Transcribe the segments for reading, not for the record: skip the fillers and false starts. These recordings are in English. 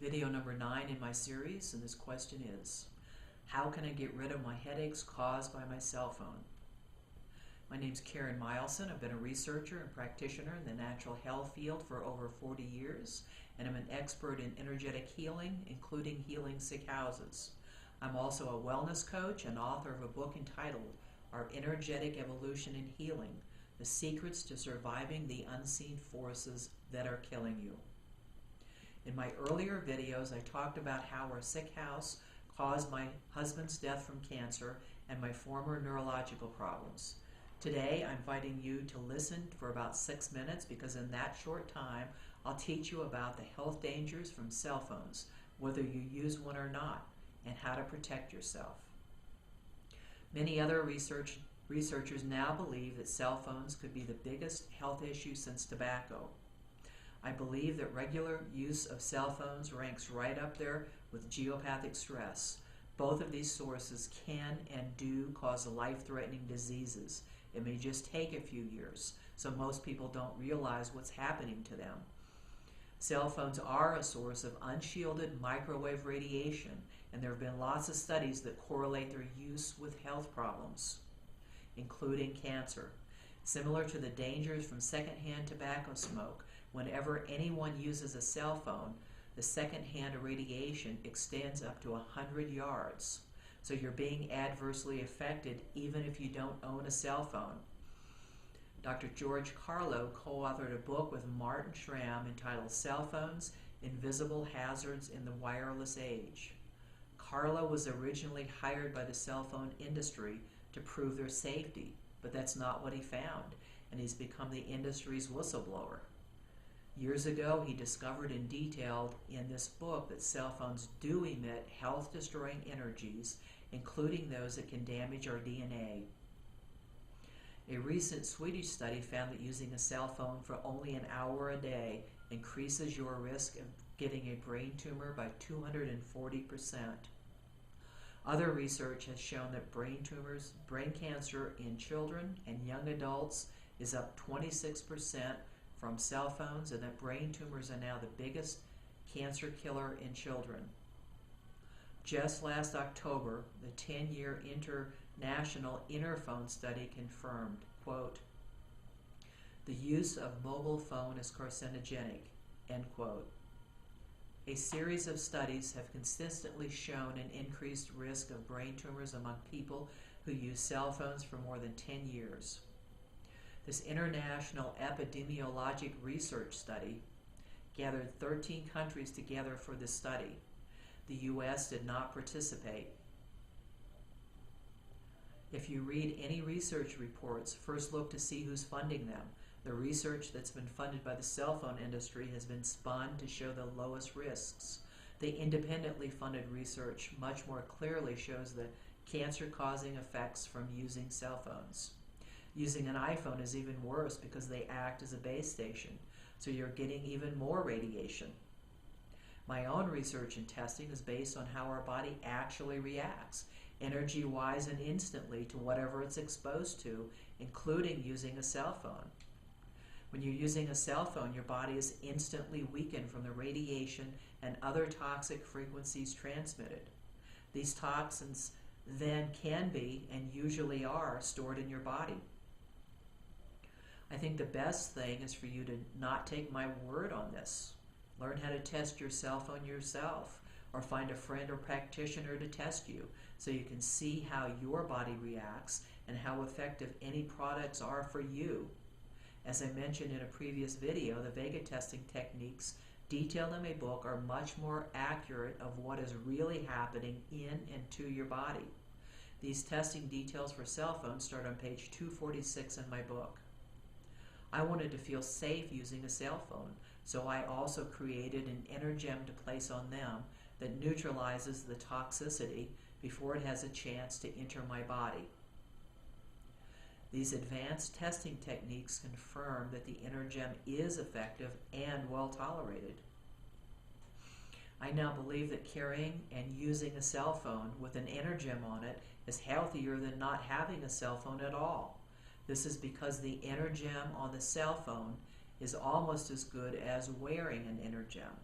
video number 9 in my series, and this question is, how can I get rid of my headaches caused by my cell phone? My name's Karen Mileson. I've been a researcher and practitioner in the natural health field for over 40 years, and I'm an expert in energetic healing, including healing sick houses. I'm also a wellness coach and author of a book entitled Our Energetic Evolution and Healing: The Secrets to Surviving the Unseen Forces That Are Killing You. In my earlier videos, I talked about how our sick house caused my husband's death from cancer and my former neurological problems. Today, I'm inviting you to listen for about 6 minutes because in that short time, I'll teach you about the health dangers from cell phones, whether you use one or not, and how to protect yourself. Many other researchers now believe that cell phones could be the biggest health issue since tobacco. I believe that regular use of cell phones ranks right up there with geopathic stress. Both of these sources can and do cause life-threatening diseases. It may just take a few years, so most people don't realize what's happening to them. Cell phones are a source of unshielded microwave radiation, and there have been lots of studies that correlate their use with health problems, including cancer. Similar to the dangers from secondhand tobacco smoke, whenever anyone uses a cell phone, the secondhand radiation extends up to 100 yards. So you're being adversely affected even if you don't own a cell phone. Dr. George Carlo co-authored a book with Martin Schramm entitled Cell Phones: Invisible Hazards in the Wireless Age. Carlo was originally hired by the cell phone industry to prove their safety, but that's not what he found, and he's become the industry's whistleblower. Years ago, he discovered and detailed in this book that cell phones do emit health-destroying energies, including those that can damage our DNA. A recent Swedish study found that using a cell phone for only an hour a day increases your risk of getting a brain tumor by 240%. Other research has shown that brain cancer in children and young adults is up 26% from cell phones, and that brain tumors are now the biggest cancer killer in children. Just last October, the 10-year international Interphone study confirmed, quote, the use of mobile phone is carcinogenic, end quote. A series of studies have consistently shown an increased risk of brain tumors among people who use cell phones for more than 10 years. This international epidemiologic research study gathered 13 countries together for this study. The U.S. did not participate. If you read any research reports, first look to see who's funding them. The research that's been funded by the cell phone industry has been spun to show the lowest risks. The independently funded research much more clearly shows the cancer-causing effects from using cell phones. Using an iPhone is even worse because they act as a base station, so you're getting even more radiation. My own research and testing is based on how our body actually reacts, energy-wise and instantly, to whatever it's exposed to, including using a cell phone. When you're using a cell phone, your body is instantly weakened from the radiation and other toxic frequencies transmitted. These toxins then can be, and usually are, stored in your body. I think the best thing is for you to not take my word on this. Learn how to test your cell phone yourself, or find a friend or practitioner to test you so you can see how your body reacts and how effective any products are for you. As I mentioned in a previous video, the Vega testing techniques detailed in my book are much more accurate of what is really happening in and to your body. These testing details for cell phones start on page 246 in my book. I wanted to feel safe using a cell phone, so I also created an Energem to place on them that neutralizes the toxicity before it has a chance to enter my body. These advanced testing techniques confirm that the Energem is effective and well tolerated. I now believe that carrying and using a cell phone with an Energem on it is healthier than not having a cell phone at all. This is because the Energem on the cell phone is almost as good as wearing an Energem.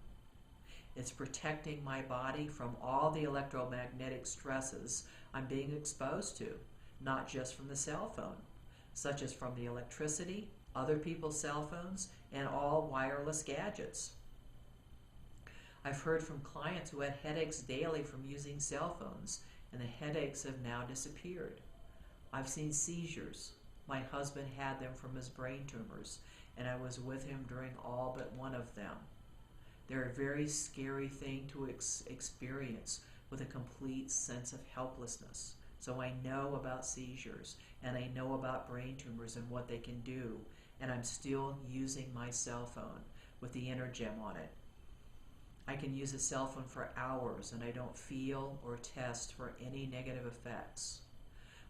It's protecting my body from all the electromagnetic stresses I'm being exposed to, not just from the cell phone, such as from the electricity, other people's cell phones, and all wireless gadgets. I've heard from clients who had headaches daily from using cell phones, and the headaches have now disappeared. I've seen seizures. My husband had them from his brain tumors, and I was with him during all but one of them. They're a very scary thing to experience with a complete sense of helplessness. So I know about seizures, and I know about brain tumors and what they can do, and I'm still using my cell phone with the Energem on it. I can use a cell phone for hours, and I don't feel or test for any negative effects.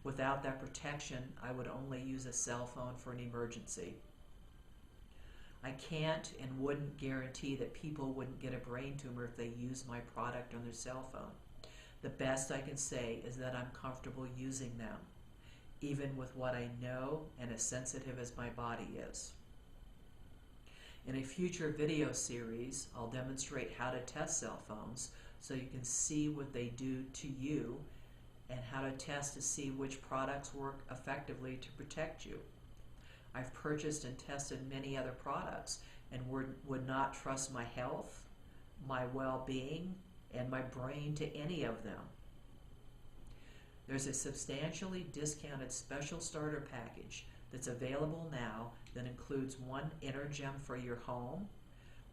Without that protection, I would only use a cell phone for an emergency. I can't and wouldn't guarantee that people wouldn't get a brain tumor if they use my product on their cell phone. The best I can say is that I'm comfortable using them, even with what I know and as sensitive as my body is. In a future video series, I'll demonstrate how to test cell phones so you can see what they do to you and how to test to see which products work effectively to protect you. I've purchased and tested many other products and would not trust my health, my well-being, and my brain to any of them. There's a substantially discounted special starter package that's available now that includes one Energem for your home,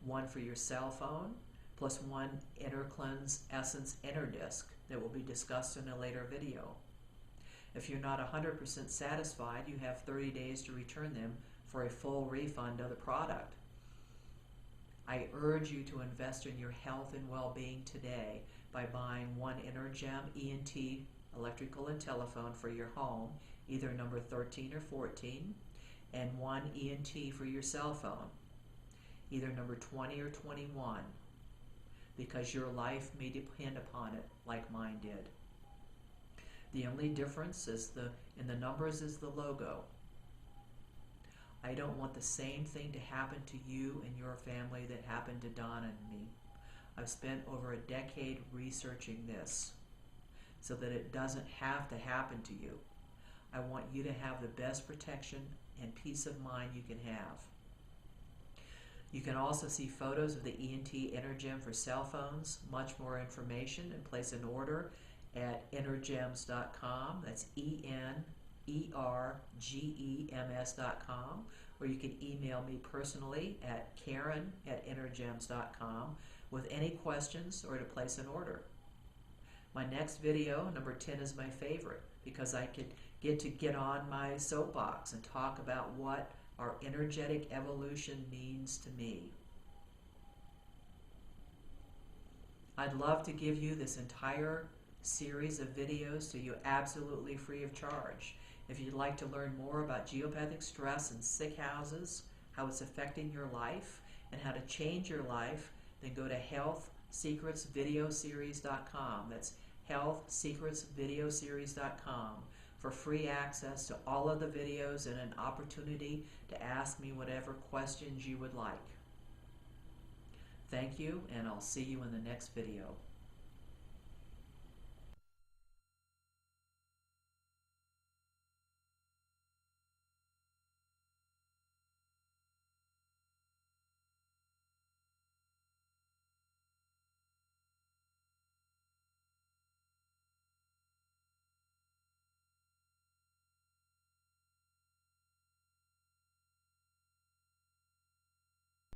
one for your cell phone, plus one Intercleanse Essence Interdisc that will be discussed in a later video. If you're not 100% satisfied, you have 30 days to return them for a full refund of the product. I urge you to invest in your health and well-being today by buying one Energem ENT electrical and telephone for your home, either number 13 or 14, and one ENT for your cell phone, either number 20 or 21, because your life may depend upon it like mine did. The only difference is in the numbers is the logo. I don't want the same thing to happen to you and your family that happened to Donna and me. I've spent over a decade researching this so that it doesn't have to happen to you. I want you to have the best protection and peace of mind you can have. You can also see photos of the ENT Energem for cell phones, much more information, and place an order at energems.com. That's ENERGEMS.com. Or you can email me personally at Karen@energems.com with any questions or to place an order. My next video, number 10, is my favorite because I could get on my soapbox and talk about what our energetic evolution means to me. I'd love to give you this entire series of videos to you absolutely free of charge. If you'd like to learn more about geopathic stress and sick houses, how it's affecting your life, and how to change your life, then go to healthsecretsvideoseries.com. That's healthsecretsvideoseries.com for free access to all of the videos and an opportunity to ask me whatever questions you would like. Thank you, and I'll see you in the next video.